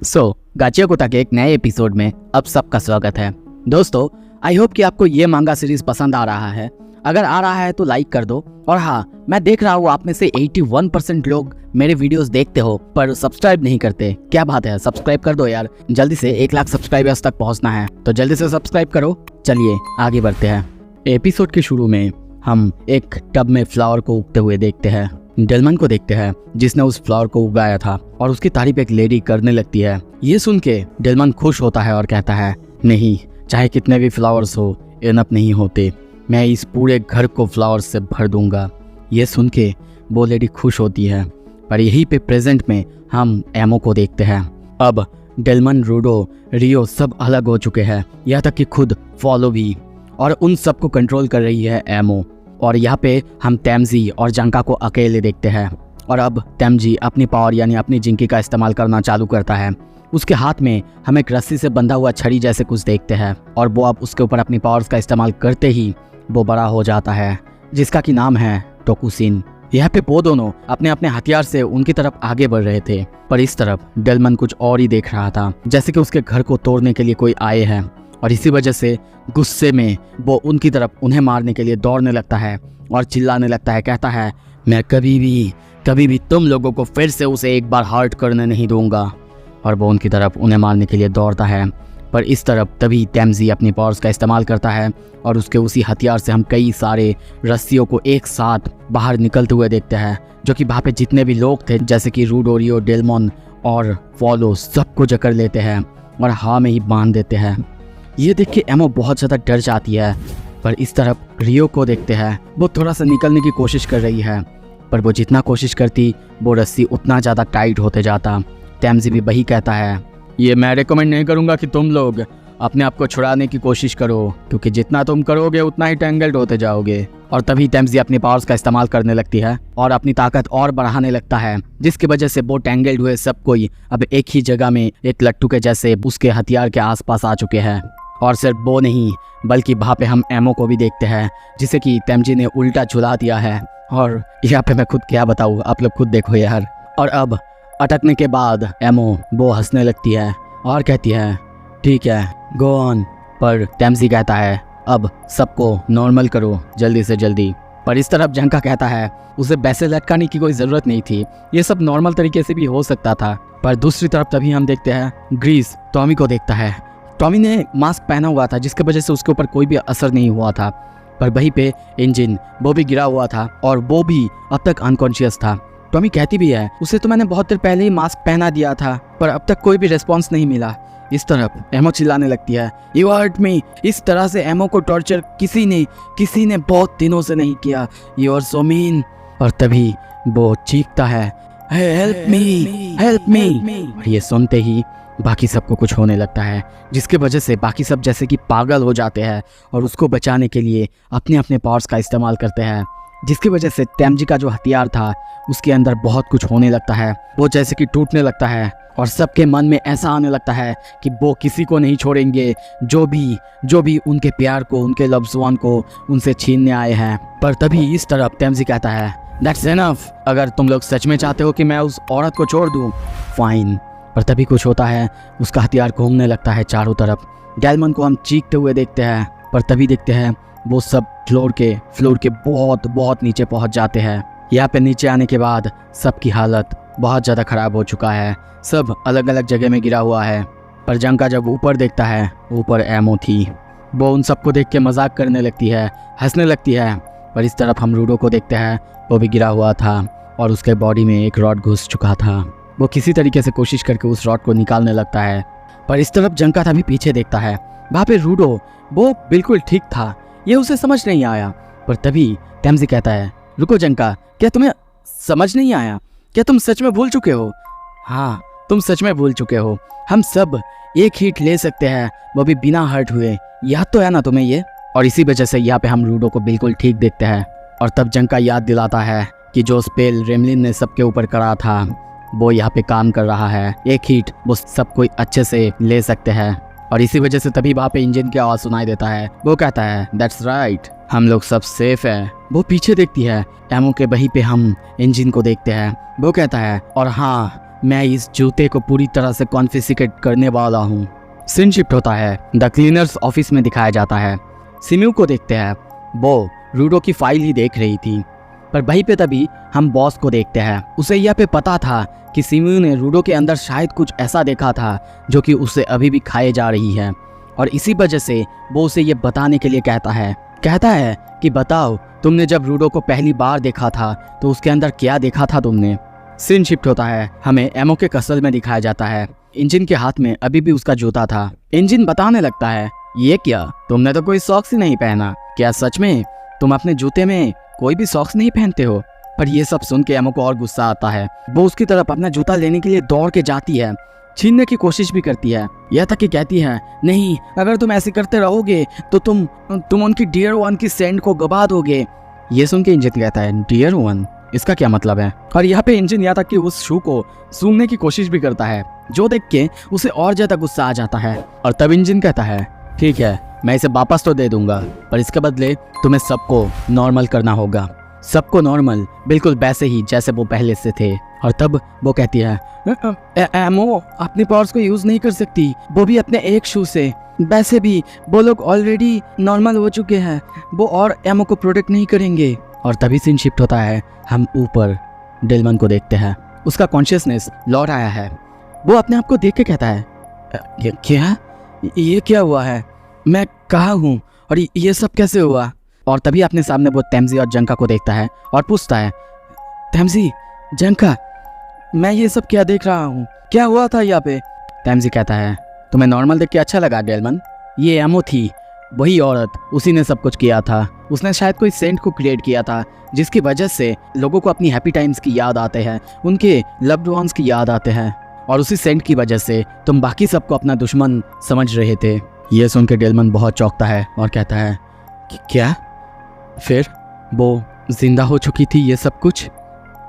गाचिया के एक नए एपिसोड में अब सबका स्वागत है। दोस्तों, आई होप कि आपको ये मांगा सीरीज पसंद आ रहा है। अगर आ रहा है तो लाइक कर दो। और हाँ, मैं देख रहा हूँ आप में से 81% लोग मेरे वीडियोस देखते हो पर सब्सक्राइब नहीं करते। क्या बात है, सब्सक्राइब कर दो यार। जल्दी से 1 लाख सब्सक्राइबर्स तक पहुँचना है, तो जल्दी से सब्सक्राइब करो। चलिए आगे बढ़ते हैं। एपिसोड के शुरू में हम एक टब में फ्लावर को उगते हुए देखते हैं। डेलमन को देखते हैं जिसने उस फ्लावर को उगाया था और उसकी तारीफ एक लेडी करने लगती है। ये सुन के डेलमन खुश होता है और कहता है, नहीं, चाहे कितने भी फ्लावर्स हो, इनफ नहीं होते। मैं इस पूरे घर को फ्लावर्स से भर दूंगा। ये सुन के वो लेडी खुश होती है। पर यहीं पे प्रेजेंट में हम एमो को देखते हैं। अब डेलमन, रूडो, रियो सब अलग हो चुके हैं, यहाँ तक कि खुद फॉलो भी। और उन सबको कंट्रोल कर रही है एमो। और यहाँ पे हम तैमजी और जंका को अकेले देखते हैं। और अब तैमजी अपनी पावर यानी अपनी जिंकी का इस्तेमाल करना चालू करता है। उसके हाथ में हम एक रस्सी से बंधा हुआ छड़ी जैसे कुछ देखते हैं और वो अब उसके ऊपर अपनी पावर्स का इस्तेमाल करते ही वो बड़ा हो जाता है, जिसका की नाम है टोकुशिन। यहाँ पे वो दोनों अपने अपने हथियार से उनकी तरफ आगे बढ़ रहे थे, पर इस तरफ डेलमन कुछ और ही देख रहा था, जैसे कि उसके घर को तोड़ने के लिए कोई आए हैं। और इसी वजह से गुस्से में वो उनकी तरफ उन्हें मारने के लिए दौड़ने लगता है और चिल्लाने लगता है। कहता है, मैं कभी भी तुम लोगों को फिर से उसे एक बार हर्ट करने नहीं दूंगा। और वो उनकी तरफ उन्हें मारने के लिए दौड़ता है। पर इस तरफ तभी तैमजी अपनी पावर्स का इस्तेमाल करता है और उसके उसी हथियार से हम कई सारे रस्सियों को एक साथ बाहर निकलते हुए देखते हैं, जो कि वहाँ पे जितने भी लोग थे जैसे कि रूडो, रियो, डेलमन और फॉलो सबको जकड़ लेते हैं और हवा में ही बांध देते हैं। ये देख के एमो बहुत ज़्यादा डर जाती है। पर इस तरफ रियो को देखते हैं, वो थोड़ा सा निकलने की कोशिश कर रही है, पर वो जितना कोशिश करती वो रस्सी उतना ज़्यादा टाइट होते जाता। तैमजी भी वही कहता है, ये मैं रिकमेंड नहीं करूँगा कि तुम लोग अपने आप को छुड़ाने की कोशिश करो, क्योंकि जितना तुम करोगे उतना ही टेंगल्ड होते जाओगे। और तभी तैमजी अपनी पावर्स का इस्तेमाल करने लगती है और अपनी ताकत और बढ़ाने लगता है, जिसकी वजह से वो टेंगल्ड हुए सब कोई अब एक ही जगह में एक लट्टू के जैसे उसके हथियार के आसपास आ चुके हैं। और सिर्फ वो नहीं, बल्कि वहाँ पे हम एमो को भी देखते हैं, जिसे कि तैमजी ने उल्टा झुला दिया है। और यहाँ पे मैं खुद क्या बताऊँ, आप लोग खुद देखो यार। और अब अटकने के बाद एमो वो हंसने लगती है और कहती है, ठीक है, गो ऑन। पर तैमजी कहता है, अब सबको नॉर्मल करो जल्दी से जल्दी। पर इस तरफ जंका कहता है, उसे वैसे लटकाने की कोई ज़रूरत नहीं थी, ये सब नॉर्मल तरीके से भी हो सकता था। पर दूसरी तरफ तभी हम देखते हैं ग्रीस टॉमी को देखता है। टॉमी ने मास्क पहना हुआ था, जिसकी वजह से उसके ऊपर कोई भी असर नहीं हुआ था। पर वहीं पे इंजन वो भी गिरा हुआ था और वो भी अब तक अनकॉन्शियस था। टॉमी कहती भी है, उसे तो मैंने बहुत देर पहले ही मास्क पहना दिया था, पर अब तक कोई भी रिस्पॉन्स नहीं मिला। इस तरफ एमो चिल्लाने लगती है, यू हर्ट मी। इस तरह से एमो को टॉर्चर किसी ने बहुत दिनों से नहीं किया। You are so mean. और तभी वो चीखता है, हेल्प मी। और ये सुनते ही बाकी सबको कुछ होने लगता है, जिसके वजह से बाकी सब जैसे कि पागल हो जाते हैं और उसको बचाने के लिए अपने अपने पावर्स का इस्तेमाल करते हैं, जिसकी वजह से तैमजी का जो हथियार था उसके अंदर बहुत कुछ होने लगता है। वो जैसे कि टूटने लगता है और सबके मन में ऐसा आने लगता है कि वो किसी को नहीं छोड़ेंगे जो भी उनके प्यार को, उनके लव्ड वन को उनसे छीनने आए हैं। पर तभी इस तरफ तैमजी कहता है, दैट्स इनफ। अगर तुम लोग सच में चाहते हो कि मैं उस औरत को छोड़ दूँ, फाइन। पर तभी कुछ होता है, उसका हथियार घूमने लगता है चारों तरफ। डेलमन को हम चीखते हुए देखते हैं, पर तभी देखते हैं वो सब फ्लोर के बहुत नीचे पहुंच जाते हैं। यहाँ पे नीचे आने के बाद सबकी हालत बहुत ज़्यादा ख़राब हो चुका है, सब अलग अलग जगह में गिरा हुआ है। पर जंका जब ऊपर देखता है, ऊपर एमो थी। वो उन सबको देख के मजाक करने लगती है, हंसने लगती है। पर इस तरफ हम रूडो को देखते हैं, वो भी गिरा हुआ था और उसके बॉडी में एक रॉड घुस चुका था। वो किसी तरीके से कोशिश करके उस रॉड को निकालने लगता है। पर इस तरफ जंका था भी पीछे देखता है, वहाँ पे रूडो वो बिल्कुल ठीक था, ये उसे समझ नहीं आया। पर तभी तैमजी कहता है, रुको जंका, क्या तुम्हें समझ नहीं आया? क्या तुम सच में भूल चुके हो? हाँ, तुम सच में भूल चुके हो। हम सब एक हीट ले सकते हैं, वो भी बिना हर्ट हुए। याद तो है ना तुम्हें ये? और इसी वजह से यहाँ पे हम रूडो को बिल्कुल ठीक देखते हैं। और तब जंका याद दिलाता है कि जो स्पेल रेमलिन ने सबके ऊपर करा था वो यहाँ पे काम कर रहा है। एक हीट वो सब कोई अच्छे से ले सकते हैं। और इसी वजह से तभी वहाँ पे इंजन की आवाज़ सुनाई देता है। वो कहता है, दैट्स राइट, हम लोग सब सेफ है। वो पीछे देखती है, एमो के वहीं पे हम इंजन को देखते हैं। वो कहता है, और हाँ, मैं इस जूते को पूरी तरह से कॉन्फिस्केट करने वाला हूँ। सीन शिफ्ट होता है, द क्लीनर्स ऑफिस में दिखाया जाता है। सिम्यू को देखते हैं, वो रूडो की फाइल ही देख रही थी। पर वहीं पे तभी हम बॉस को देखते हैं। उसे यह पे पता था कि सिम्यू ने रूडो के अंदर शायद कुछ ऐसा देखा था जो कि उसे अभी भी खाए जा रही है, और इसी वजह से वो उसे ये बताने के लिए कहता है कि बताओ, तुमने जब रूडो को पहली बार देखा था तो उसके अंदर क्या देखा था तुमने। सीन शिफ्ट होता है, हमें एमओ के कसल में दिखाया जाता है। इंजन के हाथ में अभी भी उसका जूता था। इंजन बताने लगता है, ये क्या, तुमने तो कोई सॉक्स ही नहीं पहना, क्या सच में तुम अपने जूते में कोई भी सॉक्स नहीं पहनते हो। पर ये सब सुन के एमो को और गुस्सा आता है। वो उसकी तरफ अपना जूता लेने के लिए दौड़ के जाती है, छीनने की कोशिश भी करती है, यह तक कि कहती है, नहीं, अगर तुम ऐसे करते रहोगे तो तुम उनकी डियर वन की सेंड को गवा दोगे। ये सुन के इंजन कहता है, डियर वन, इसका क्या मतलब है। और यहाँ पे इंजन यहाँ तक कि उस शू को सूंघने की कोशिश भी करता है, जो देख के उसे और ज्यादा गुस्सा आ जाता है। और तब इंजन कहता है, ठीक है, मैं इसे वापस तो दे दूंगा, पर इसके बदले तुम्हें सबको नॉर्मल करना होगा, सबको नॉर्मल, बिल्कुल वैसे ही जैसे वो पहले से थे। और तब वो कहती है, एमओ अपने पावर्स को यूज नहीं कर सकती, वो भी अपने एक शू से, वैसे भी वो लोग ऑलरेडी नॉर्मल हो चुके हैं, वो और एमओ को प्रोटेक्ट नहीं करेंगे। और तभी सीन शिफ्ट होता है, हम ऊपर डेलमन को देखते हैं। उसका कॉन्शियसनेस लौट आया है। वो अपने आप को देख के कहता है, ये क्या हुआ है, मैं कहाँ हूँ और ये सब कैसे हुआ। और तभी अपने सामने वो तेमजी और जंका को देखता है और पूछता है, तेमजी, जंका, मैं ये सब क्या देख रहा हूँ, क्या हुआ था यहाँ पे। तेमजी कहता है, तुम्हें नॉर्मल देख के अच्छा लगा डेलमन, ये एमओ थी, वही औरत, उसी ने सब कुछ किया था। उसने शायद कोई सेंट को क्रिएट किया था जिसकी वजह से लोगों को अपनी हैप्पी टाइम्स की याद आते हैं, उनके लव्ड वंस की याद आते हैं, और उसी सेंट की वजह से तुम बाकी सबको अपना दुश्मन समझ रहे थे। ये सुन के डेलमन बहुत चौंकता है और कहता है, क्या, फिर वो जिंदा हो चुकी थी ये सब कुछ।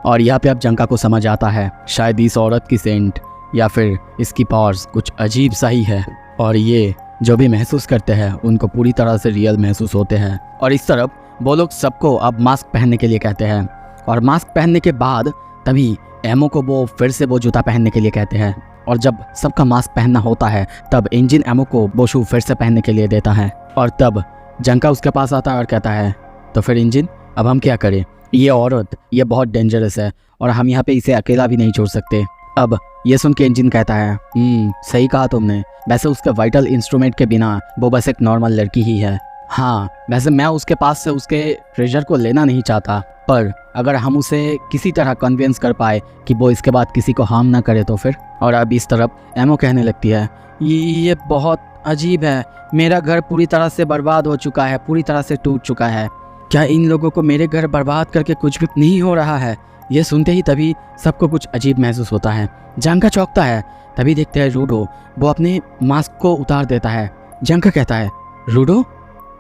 और यहाँ पे अब जंका को समझ आता है, शायद इस औरत की सेंट या फिर इसकी पावर्स कुछ अजीब सा ही है, और ये जो भी महसूस करते हैं उनको पूरी तरह से रियल महसूस होते हैं। और इस तरफ वो लोग सबको अब मास्क पहनने के लिए कहते हैं, और मास्क पहनने के बाद तभी एमओ को वो फिर से वो जूता पहनने के लिए कहते हैं। और जब सबका मास्क पहनना होता है तब इंजन एमओ को वो शू फिर से पहनने के लिए देता है। और तब जंका उसके पास आता है और कहता है, तो फिर इंजन, अब हम क्या करें, ये औरत ये बहुत डेंजरस है और हम यहाँ पे इसे अकेला भी नहीं छोड़ सकते। अब ये सुन के इंजन कहता है, सही कहा तुमने, वैसे उसके वाइटल इंस्ट्रूमेंट के बिना वो बस एक नॉर्मल लड़की ही है। हाँ, वैसे मैं उसके पास से उसके ट्रेजर को लेना नहीं चाहता, पर अगर हम उसे किसी तरह कन्विंस कर पाए कि वो इसके बाद किसी को हार्म ना करे तो फिर। और अब इस तरफ एमओ कहने लगती है, ये बहुत अजीब है, मेरा घर पूरी तरह से बर्बाद हो चुका है, पूरी तरह से टूट चुका है, क्या इन लोगों को मेरे घर बर्बाद करके कुछ भी नहीं हो रहा है। ये सुनते ही तभी सबको कुछ अजीब महसूस होता है। जंका चौंकता है, तभी देखते हैं रूडो, वो अपने मास्क को उतार देता है। जंका कहता है, रूडो।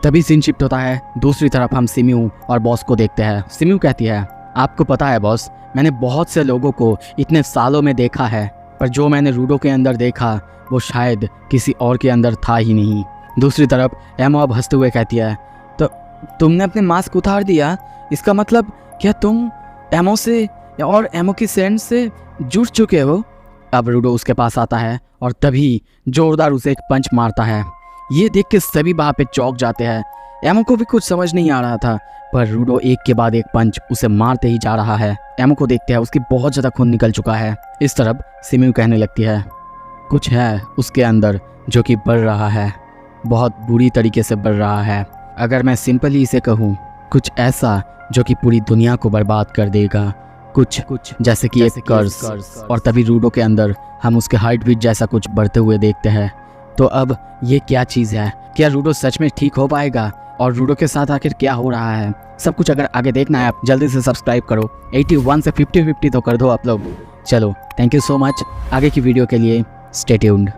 तभी सीन शिफ्ट होता है, दूसरी तरफ हम सिम्यू और बॉस को देखते हैं। सिम्यू कहती है, आपको पता है बॉस, मैंने बहुत से लोगों को इतने सालों में देखा है, पर जो मैंने रूडो के अंदर देखा वो शायद किसी और के अंदर था ही नहीं। दूसरी तरफ एमो अब हंसते हुए कहती है, तो तुमने अपने मास्क उतार दिया, इसका मतलब क्या तुम एमो से और एमो की सेंट से जुड़ चुके हो। अब रूडो उसके पास आता है और तभी जोरदार उसे एक पंच मारता है। ये देख के सभी वहाँ पे चौंक जाते हैं। एमो को भी कुछ समझ नहीं आ रहा था, पर रूडो एक के बाद एक पंच उसे मारते ही जा रहा है। एमो को देखते हैं, उसकी बहुत ज़्यादा खून निकल चुका है। इस तरफ सिम्यू कहने लगती है, कुछ है उसके अंदर जो कि बढ़ रहा है, बहुत बुरी तरीके से बढ़ रहा है। अगर मैं सिंपली इसे कहूँ, कुछ ऐसा जो कि पूरी दुनिया को बर्बाद कर देगा, कुछ जैसे कि एक कर्स। और तभी रूडो के अंदर हम उसके हार्ट बीट जैसा कुछ बढ़ते हुए देखते हैं। तो अब ये क्या चीज़ है, क्या रूडो सच में ठीक हो पाएगा, और रूडो के साथ आखिर क्या हो रहा है, सब कुछ अगर आगे देखना है आप जल्दी से सब्सक्राइब करो। 81 से 50 तो कर दो आप लोग। चलो, थैंक यू सो मच। आगे की वीडियो के लिए स्टे ट्यून्ड।